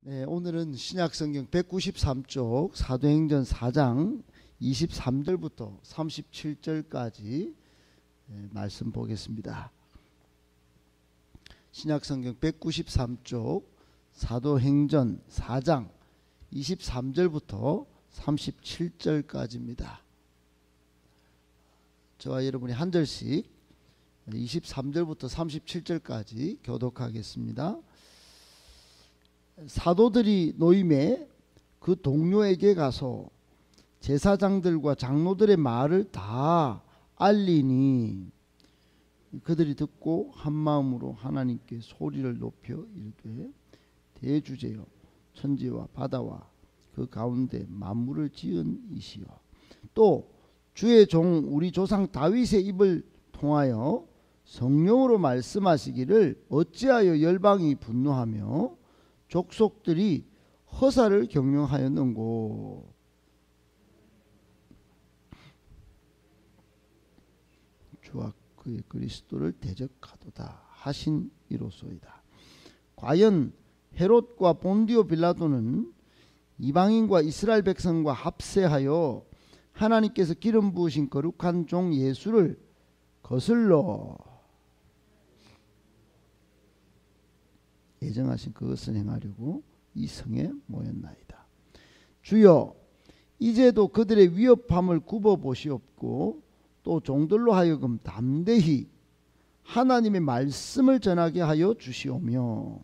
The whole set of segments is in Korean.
네, 오늘은 신약성경 193쪽 사도행전 4장 23절부터 37절까지 말씀 보겠습니다. 신약성경 193쪽 사도행전 4장 23절부터 37절까지입니다. 저와 여러분이 한 절씩 23절부터 37절까지 교독하겠습니다. 사도들이 노임에 그 동료에게 가서 제사장들과 장로들의 말을 다 알리니 그들이 듣고 한마음으로 하나님께 소리를 높여 이르되 대주제여 천지와 바다와 그 가운데 만물을 지은 이시여 또 주의 종 우리 조상 다윗의 입을 통하여 성령으로 말씀하시기를 어찌하여 열방이 분노하며 족속들이 허사를 경영하였는고. 주와 그의 그리스도를 대적하도다 하신 이로소이다. 과연 헤롯과 본디오 빌라도는 이방인과 이스라엘 백성과 합세하여 하나님께서 기름 부으신 거룩한 종 예수를 거슬러 예정하신 그것을 행하려고 이 성에 모였나이다. 주여 이제도 그들의 위협함을 굽어보시옵고 또 종들로 하여금 담대히 하나님의 말씀을 전하게 하여 주시오며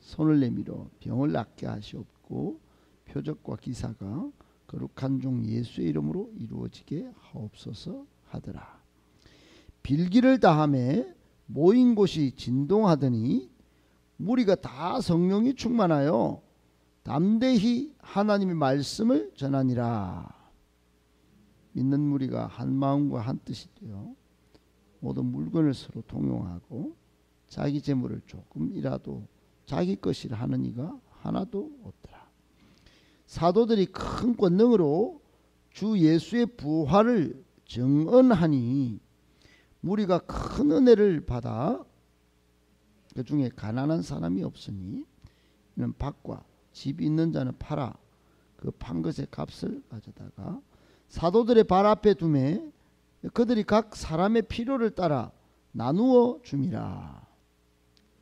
손을 내밀어 병을 낫게 하시옵고 표적과 기사가 거룩한 종 예수의 이름으로 이루어지게 하옵소서 하더라. 빌기를 다하매 모인 곳이 진동하더니 무리가 다 성령이 충만하여 담대히 하나님의 말씀을 전하니라. 믿는 무리가 한 마음과 한 뜻이 되어 모든 물건을 서로 통용하고 자기 재물을 조금이라도 자기 것이라 하는 이가 하나도 없더라. 사도들이 큰 권능으로 주 예수의 부활을 증언하니 무리가 큰 은혜를 받아 그 중에 가난한 사람이 없으니 이는 밭과 집이 있는 자는 팔아 그 판 것의 값을 가져다가 사도들의 발 앞에 두매 그들이 각 사람의 필요를 따라 나누어 줌이라.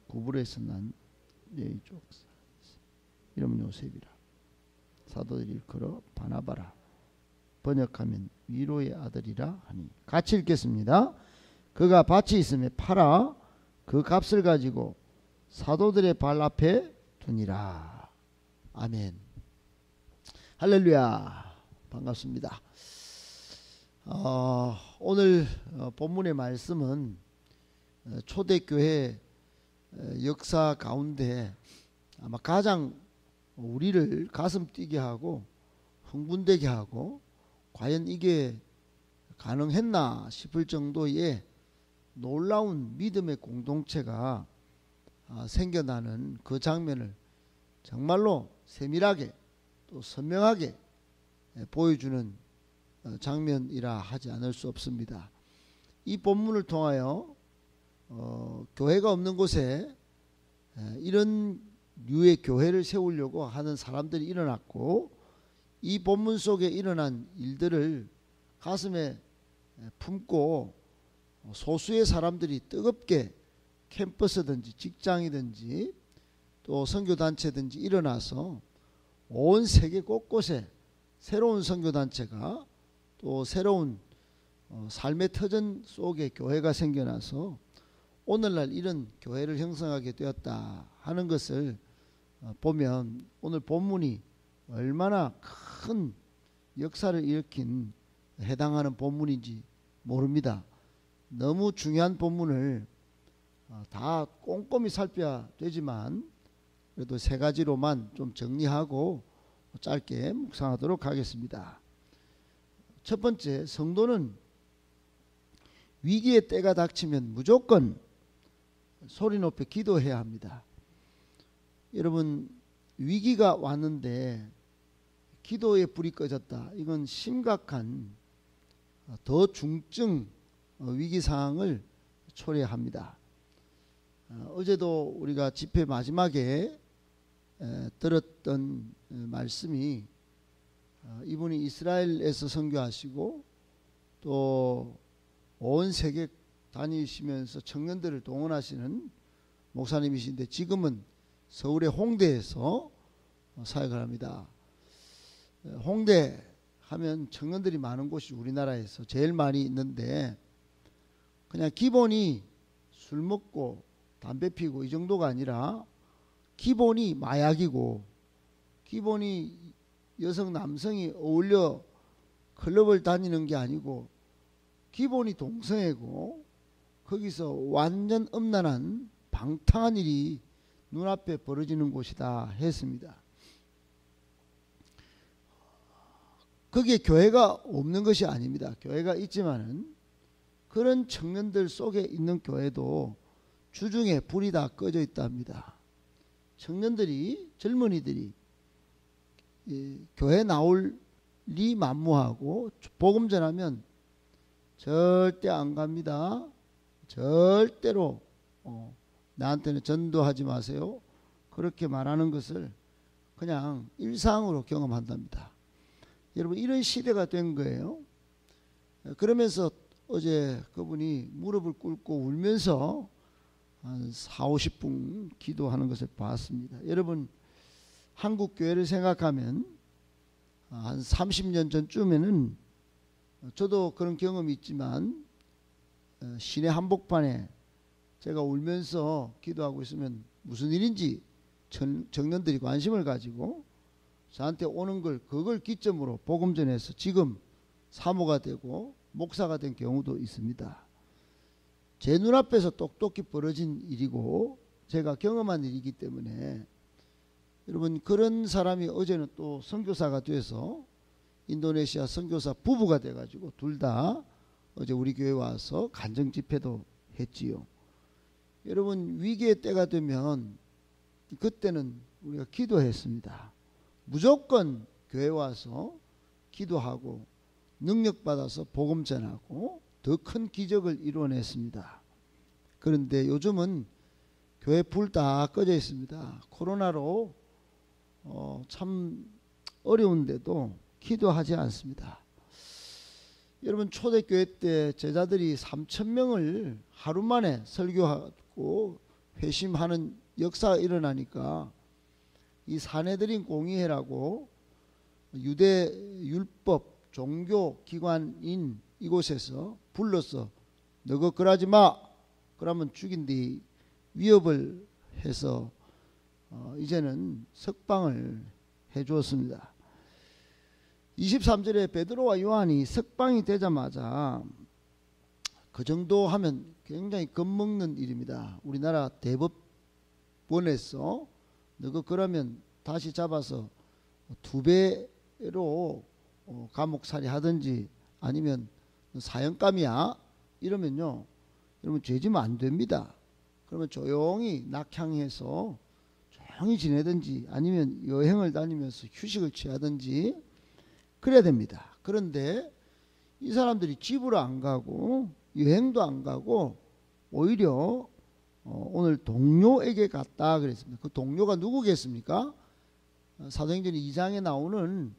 구브레에서 난 레위 족사 이름 요셉이라. 사도들이 일컬어 바나바라. 번역하면 위로의 아들이라 하니. 같이 읽겠습니다. 그가 밭이 있음에 팔아 그 값을 가지고 사도들의 발 앞에 두니라. 아멘. 할렐루야. 반갑습니다. 오늘 본문의 말씀은 초대교회 역사 가운데 아마 가장 우리를 가슴 뛰게 하고 흥분되게 하고 과연 이게 가능했나 싶을 정도의 놀라운 믿음의 공동체가 생겨나는 그 장면을 정말로 세밀하게 또 선명하게 보여주는 장면이라 하지 않을 수 없습니다. 이 본문을 통하여 교회가 없는 곳에 이런 류의 교회를 세우려고 하는 사람들이 일어났고 이 본문 속에 일어난 일들을 가슴에 품고 소수의 사람들이 뜨겁게 캠퍼스든지 직장이든지 또 선교단체든지 일어나서 온 세계 곳곳에 새로운 선교단체가 또 새로운 삶의 터전 속에 교회가 생겨나서 오늘날 이런 교회를 형성하게 되었다 하는 것을 보면 오늘 본문이 얼마나 큰 역사를 일으킨 해당하는 본문인지 모릅니다. 너무 중요한 본문을 다 꼼꼼히 살펴야 되지만 그래도 세 가지로만 좀 정리하고 짧게 묵상하도록 하겠습니다. 첫 번째, 성도는 위기의 때가 닥치면 무조건 소리 높여 기도해야 합니다. 여러분, 위기가 왔는데 기도의 불이 꺼졌다. 이건 심각한 더 중증 위기 상황을 초래합니다. 어제도 우리가 집회 마지막에 들었던 말씀이 이분이 이스라엘에서 선교하시고 또 온 세계 다니시면서 청년들을 동원하시는 목사님이신데 지금은 서울의 홍대에서 사역을 합니다. 홍대 하면 청년들이 많은 곳이 우리나라에서 제일 많이 있는데 그냥 기본이 술 먹고 담배 피고 이 정도가 아니라 기본이 마약이고 기본이 여성 남성이 어울려 클럽을 다니는 게 아니고 기본이 동성애고 거기서 완전 음란한 방탕한 일이 눈앞에 벌어지는 곳이다 했습니다. 거기에 교회가 없는 것이 아닙니다. 교회가 있지만은 그런 청년들 속에 있는 교회도 주중에 불이 다 꺼져 있답니다. 청년들이 젊은이들이 교회 나올리 만무하고 복음 전하면 절대 안 갑니다. 절대로 나한테는 전도하지 마세요. 그렇게 말하는 것을 그냥 일상으로 경험한답니다. 여러분 이런 시대가 된 거예요. 그러면서 어제 그분이 무릎을 꿇고 울면서 한 40-50분 기도하는 것을 봤습니다. 여러분 한국 교회를 생각하면 한 30년 전쯤에는 저도 그런 경험이 있지만 시내 한복판에 제가 울면서 기도하고 있으면 무슨 일인지 청년들이 관심을 가지고 저한테 오는 걸 그걸 기점으로 복음 전해서 지금 사모가 되고 목사가 된 경우도 있습니다. 제 눈앞에서 똑똑히 벌어진 일이고 제가 경험한 일이기 때문에 여러분 그런 사람이 어제는 또 선교사가 돼서 인도네시아 선교사 부부가 돼가지고 둘 다 어제 우리 교회 와서 간증 집회도 했지요. 여러분 위기의 때가 되면 그때는 우리가 기도했습니다. 무조건 교회 와서 기도하고 능력받아서 복음 전하고 더 큰 기적을 이루어냈습니다. 그런데 요즘은 교회 불 다 꺼져 있습니다. 코로나로 참 어려운데도 기도하지 않습니다. 여러분 초대교회 때 제자들이 3,000명을 하루 만에 설교하고 회심하는 역사가 일어나니까 이 사내들인 공의회라고 유대 율법 종교 기관인 이곳에서 불러서 너거 그러지 마 그러면 죽인뒤 위협을 해서 이제는 석방을 해 주었습니다. 23절에 베드로와 요한이 석방이 되자마자 그 정도 하면 굉장히 겁먹는 일입니다. 우리나라 대법원에서 너거 그러면 다시 잡아서 2배로 감옥살이 하든지 아니면 사형감이야 이러면요 여러분 죄지면 안 됩니다. 그러면 조용히 낙향해서 조용히 지내든지 아니면 여행을 다니면서 휴식을 취하든지 그래야 됩니다. 그런데 이 사람들이 집으로 안 가고 여행도 안 가고 오히려 오늘 동료에게 갔다 그랬습니다. 그 동료가 누구겠습니까? 사도행전 2장에 나오는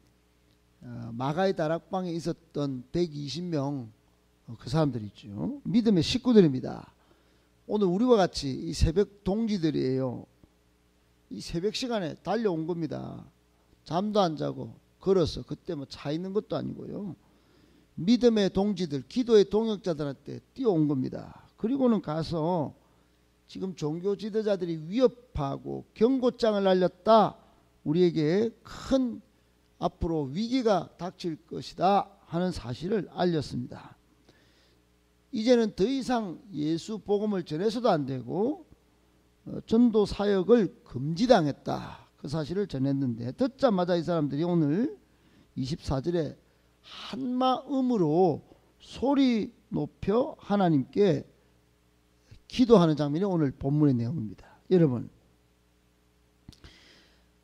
마가의 다락방에 있었던 120명 그 사람들 있죠. 믿음의 식구들입니다. 오늘 우리와 같이 이 새벽 동지들이에요. 이 새벽 시간에 달려온 겁니다. 잠도 안 자고 걸어서 그때 뭐 차 있는 것도 아니고요. 믿음의 동지들, 기도의 동역자들한테 뛰어온 겁니다. 그리고는 가서 지금 종교 지도자들이 위협하고 경고장을 날렸다. 우리에게 큰 앞으로 위기가 닥칠 것이다 하는 사실을 알렸습니다. 이제는 더 이상 예수 복음을 전해서도 안 되고 전도 사역을 금지당했다. 그 사실을 전했는데 듣자마자 이 사람들이 오늘 24절에 한마음으로 소리 높여 하나님께 기도하는 장면이 오늘 본문의 내용입니다. 여러분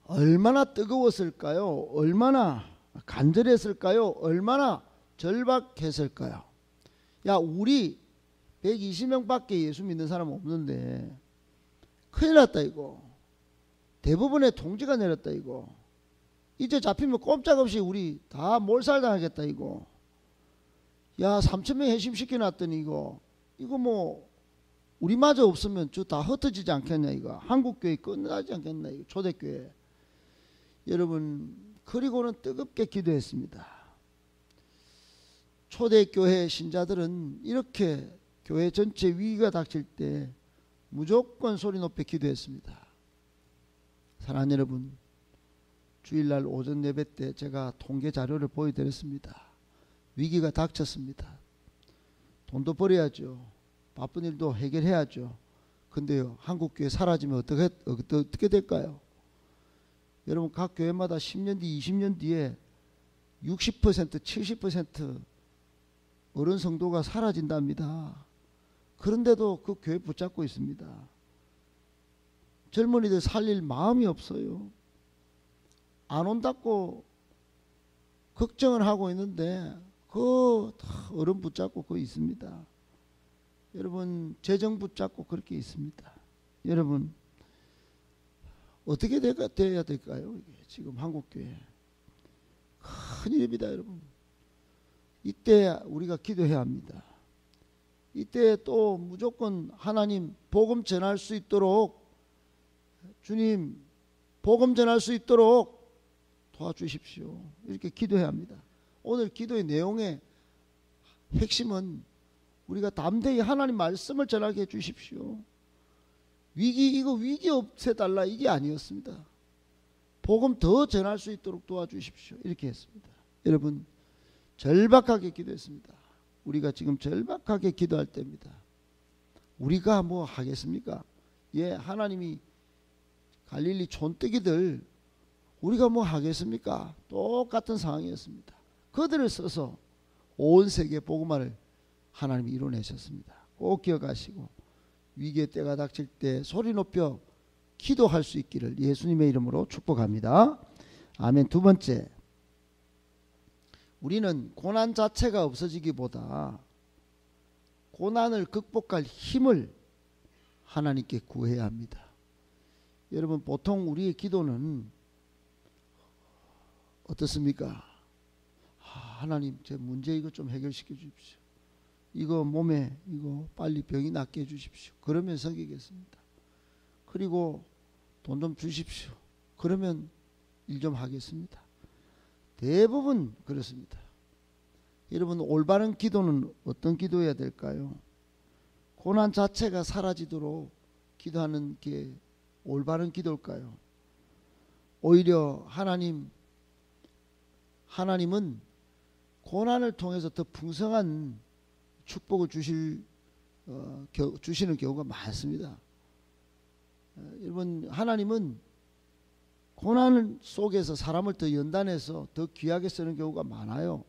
얼마나 뜨거웠을까요? 얼마나 간절했을까요? 얼마나 절박했을까요? 야 우리 120명밖에 예수 믿는 사람 없는데 큰일 났다 이거. 대부분의 통지가 내렸다 이거. 이제 잡히면 꼼짝없이 우리 다 몰살당하겠다 이거. 야 3,000명 해심시켜놨더니 이거 뭐 우리마저 없으면 저 다 흩어지지 않겠냐 이거. 한국교회 끝나지 않겠나 이거. 초대교회. 여러분 그리고는 뜨겁게 기도했습니다. 초대교회 신자들은 이렇게 교회 전체 위기가 닥칠 때 무조건 소리 높여 기도했습니다. 사랑하는 여러분, 주일날 오전 예배 때 제가 통계 자료를 보여드렸습니다. 위기가 닥쳤습니다. 돈도 벌어야죠. 바쁜 일도 해결해야죠. 근데요, 한국교회 사라지면 어떻게 될까요? 여러분 각 교회마다 10년 뒤 20년 뒤에 60% 70% 어른 성도가 사라진답니다. 그런데도 그 교회 붙잡고 있습니다. 젊은이들 살릴 마음이 없어요. 안 온다고 걱정을 하고 있는데 그 어른 붙잡고 그 있습니다. 여러분 재정 붙잡고 그렇게 있습니다. 여러분 어떻게 돼야 될까요? 이게 지금 한국교회 큰일입니다. 여러분 이때 우리가 기도해야 합니다. 이때 또 무조건 하나님 복음 전할 수 있도록 주님 복음 전할 수 있도록 도와주십시오. 이렇게 기도해야 합니다. 오늘 기도의 내용의 핵심은 우리가 담대히 하나님 말씀을 전하게 해주십시오. 위기 없애달라 이게 아니었습니다. 복음 더 전할 수 있도록 도와주십시오. 이렇게 했습니다. 여러분 절박하게 기도했습니다. 우리가 지금 절박하게 기도할 때입니다. 우리가 뭐 하겠습니까? 예, 하나님이 갈릴리 촌뜨기들 우리가 뭐 하겠습니까? 똑같은 상황이었습니다. 그들을 써서 온 세계 복음화를 하나님이 이뤄내셨습니다. 꼭 기억하시고 위기의 때가 닥칠 때 소리 높여 기도할 수 있기를 예수님의 이름으로 축복합니다. 아멘. 두 번째, 우리는 고난 자체가 없어지기보다 고난을 극복할 힘을 하나님께 구해야 합니다. 여러분 보통 우리의 기도는 어떻습니까? 하나님 제 문제 이거 좀 해결시켜 주십시오. 이거 몸에 이거 빨리 병이 낫게 해주십시오. 그러면 섬기겠습니다. 그리고 돈 좀 주십시오. 그러면 일 좀 하겠습니다. 대부분 그렇습니다. 여러분 올바른 기도는 어떤 기도해야 될까요? 고난 자체가 사라지도록 기도하는 게 올바른 기도일까요? 오히려 하나님은 고난을 통해서 더 풍성한 축복을 주시는 경우가 많습니다. 여러분 하나님은 고난 속에서 사람을 더 연단해서 더 귀하게 쓰는 경우가 많아요.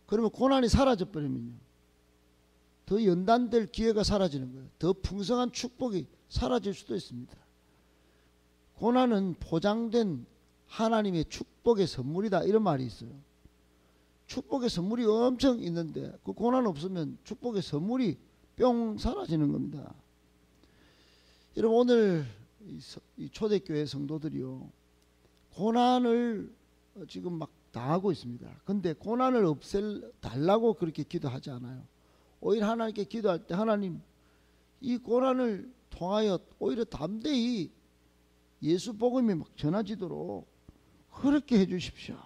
그러면 고난이 사라져버리면요, 더 연단될 기회가 사라지는 거예요. 더 풍성한 축복이 사라질 수도 있습니다. 고난은 포장된 하나님의 축복의 선물이다 이런 말이 있어요. 축복의 선물이 엄청 있는데 그 고난 없으면 축복의 선물이 뿅 사라지는 겁니다. 여러분 오늘 이 초대교회 성도들이요, 고난을 지금 막 당하고 있습니다. 근데 고난을 없애달라고 그렇게 기도하지 않아요. 오히려 하나님께 기도할 때 하나님 이 고난을 통하여 오히려 담대히 예수 복음이 막 전해지도록 그렇게 해주십시오.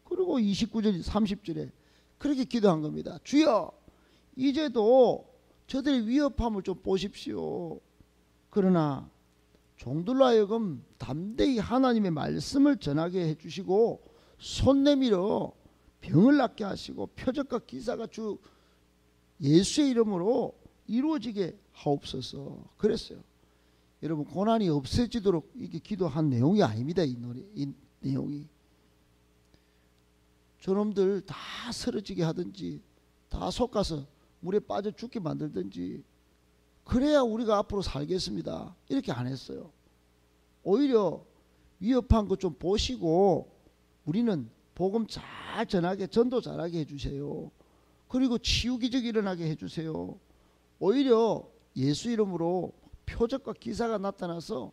그리고 29절 30절에 그렇게 기도한 겁니다. 주여 이제도 저들의 위협함을 좀 보십시오. 그러나 종들로 하여금 담대히 하나님의 말씀을 전하게 해주시고 손 내밀어 병을 낫게 하시고 표적과 기사가 주 예수의 이름으로 이루어지게 하옵소서 그랬어요. 여러분 고난이 없어지도록 이게 기도한 내용이 아닙니다. 이 내용이 저놈들 다 쓰러지게 하든지 다 속아서 물에 빠져 죽게 만들든지 그래야 우리가 앞으로 살겠습니다. 이렇게 안 했어요. 오히려 위협한 것 좀 보시고 우리는 복음 잘 전하게 전도 잘하게 해주세요. 그리고 치유 기적이 일어나게 해주세요. 오히려 예수 이름으로 표적과 기사가 나타나서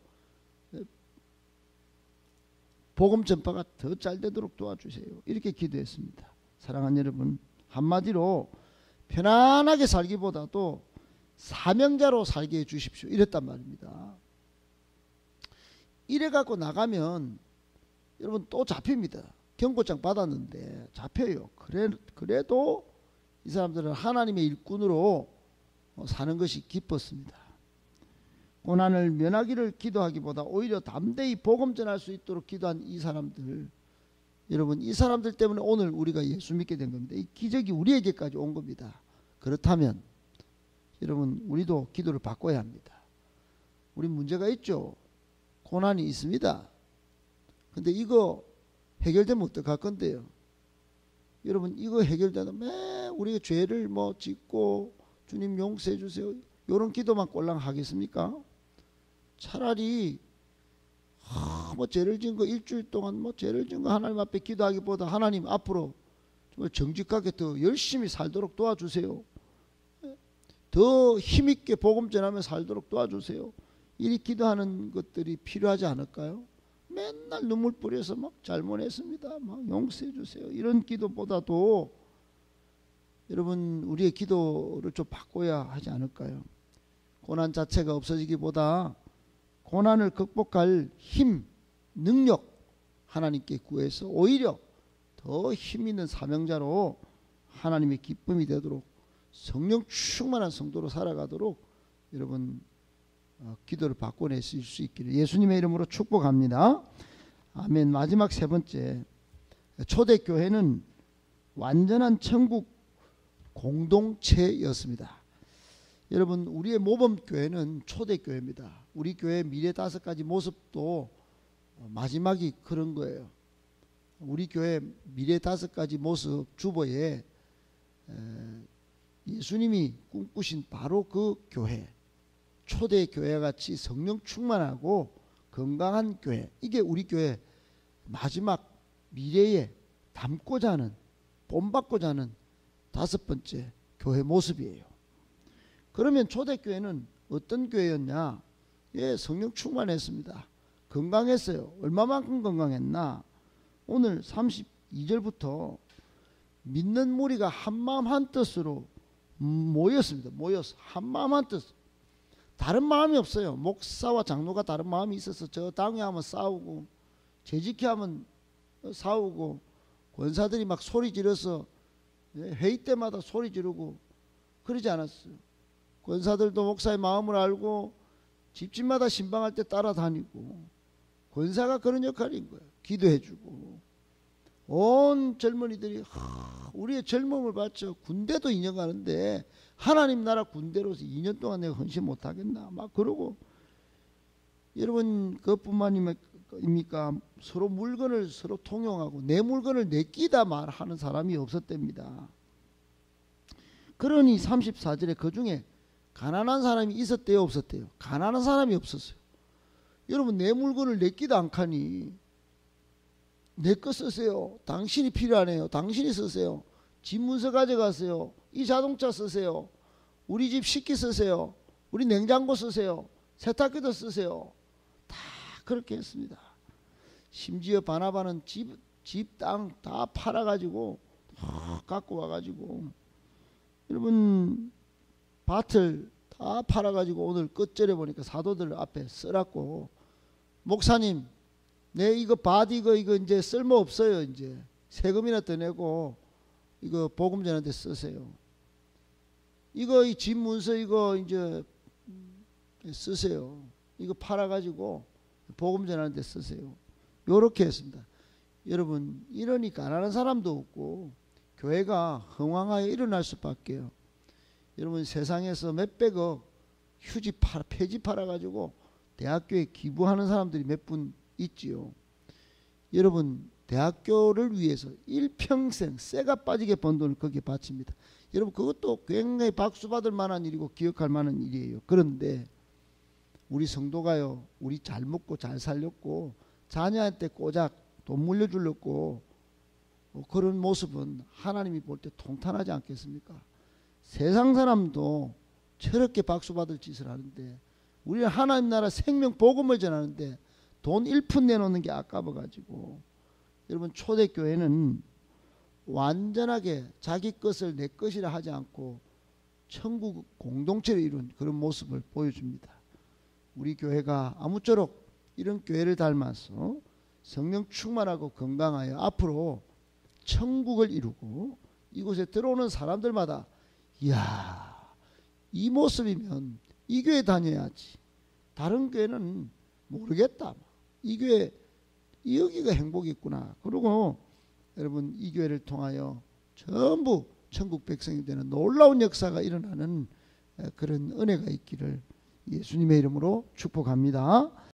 복음 전파가 더 잘 되도록 도와주세요. 이렇게 기도했습니다. 사랑하는 여러분, 한마디로 편안하게 살기보다도 사명자로 살게 해주십시오. 이랬단 말입니다. 이래 갖고 나가면 여러분 또 잡힙니다. 경고장 받았는데 잡혀요. 그래도 이 사람들은 하나님의 일꾼으로 사는 것이 기뻤습니다. 고난을 면하기를 기도하기보다 오히려 담대히 복음 전할 수 있도록 기도한 이 사람들, 여러분 이 사람들 때문에 오늘 우리가 예수 믿게 된 겁니다. 이 기적이 우리에게까지 온 겁니다. 그렇다면 여러분 우리도 기도를 바꿔야 합니다. 우리 문제가 있죠. 고난이 있습니다. 근데 이거 해결되면 어떡할 건데요? 여러분 이거 해결되면 매 우리가 죄를 뭐 짓고 주님 용서해 주세요, 이런 기도만 꼴랑 하겠습니까? 차라리 뭐 죄를 지은 거 일주일 동안 뭐 죄를 지은 거 하나님 앞에 기도하기보다 하나님 앞으로 정말 정직하게 더 열심히 살도록 도와주세요. 더 힘있게 복음 전하며 살도록 도와주세요. 이리 기도하는 것들이 필요하지 않을까요? 맨날 눈물 뿌려서 막 잘못했습니다, 막 용서해 주세요, 이런 기도보다도 여러분 우리의 기도를 좀 바꿔야 하지 않을까요? 고난 자체가 없어지기보다 고난을 극복할 힘, 능력 하나님께 구해서 오히려 더 힘있는 사명자로 하나님의 기쁨이 되도록 성령 충만한 성도로 살아가도록 여러분 기도를 바꿔내실 수 있기를 예수님의 이름으로 축복합니다. 아멘. 마지막 세 번째, 초대교회는 완전한 천국 공동체였습니다. 여러분 우리의 모범교회는 초대교회입니다. 우리 교회 미래 5가지 모습도 마지막이 그런 거예요. 우리 교회 미래 5가지 모습 주보에 예수님이 꿈꾸신 바로 그 교회, 초대교회 같이 성령 충만하고 건강한 교회, 이게 우리 교회 마지막 미래에 담고자 하는, 본받고자 하는 5번째 교회 모습이에요. 그러면 초대교회는 어떤 교회였냐? 예, 성령 충만했습니다. 건강했어요. 얼마만큼 건강했나? 오늘 32절부터 믿는 무리가 한마음 한뜻으로 모였습니다. 모여서 한마음 한뜻, 다른 마음이 없어요. 목사와 장로가 다른 마음이 있어서 저 당에 하면 싸우고, 재직해 하면 싸우고, 권사들이 막 소리 지르서 회의 때마다 소리 지르고 그러지 않았어요. 권사들도 목사의 마음을 알고 집집마다 신방할 때 따라다니고, 권사가 그런 역할인 거예요. 기도해주고. 온 젊은이들이 우리의 젊음을 바쳐 군대도 2년 가는데 하나님 나라 군대로서 2년 동안 내가 헌신 못하겠나 막 그러고, 여러분 그것뿐만입니까? 서로 물건을 서로 통용하고 내 물건을 내끼다 말하는 사람이 없었답니다. 그러니 34절에 그 중에 가난한 사람이 있었대요, 없었대요? 가난한 사람이 없었어요. 여러분 내 물건을 내끼다 않카니 내 거 쓰세요. 당신이 필요하네요. 당신이 쓰세요. 집 문서 가져가세요. 이 자동차 쓰세요. 우리 집 식기 쓰세요. 우리 냉장고 쓰세요. 세탁기도 쓰세요. 다 그렇게 했습니다. 심지어 바나바는 집 땅 다 팔아가지고 갖고 와가지고, 여러분 밭을 다 팔아가지고 오늘 끝절에 보니까 사도들 앞에 써놨고, 목사님 내 이거 밭 이거 이제 쓸모 없어요. 이제 세금이나 더 내고 이거 복음 전하는데 쓰세요. 이거 이 집 문서 이거 이제 쓰세요. 이거 팔아가지고 복음 전하는데 쓰세요. 요렇게 했습니다. 여러분 이러니 가난한 사람도 없고 교회가 흥왕하여 일어날 수밖에요. 여러분 세상에서 몇백억 휴지 폐지 팔아가지고 대학교에 기부하는 사람들이 몇 분 있지요. 여러분 대학교를 위해서 일평생 쇠가 빠지게 번 돈을 거기에 바칩니다. 여러분 그것도 굉장히 박수 받을 만한 일이고 기억할 만한 일이에요. 그런데 우리 성도가요, 우리 잘 먹고 잘 살렸고 자녀한테 꼬작 돈 물려주려고 그런 모습은 하나님이 볼 때 통탄하지 않겠습니까? 세상 사람도 저렇게 박수 받을 짓을 하는데, 우리는 하나님 나라 생명 복음을 전하는데 돈 1푼 내놓는 게 아까워 가지고 여러분 초대교회는 완전하게 자기 것을 내 것이라 하지 않고 천국 공동체를 이룬 그런 모습을 보여줍니다. 우리 교회가 아무쪼록 이런 교회를 닮아서 성령 충만하고 건강하여 앞으로 천국을 이루고 이곳에 들어오는 사람들마다 이야, 이 모습이면 이 교회 다녀야지, 다른 교회는 모르겠다, 이 교회 여기가 행복이 있구나, 그리고 여러분 이 교회를 통하여 전부 천국 백성이 되는 놀라운 역사가 일어나는 그런 은혜가 있기를 예수님의 이름으로 축복합니다.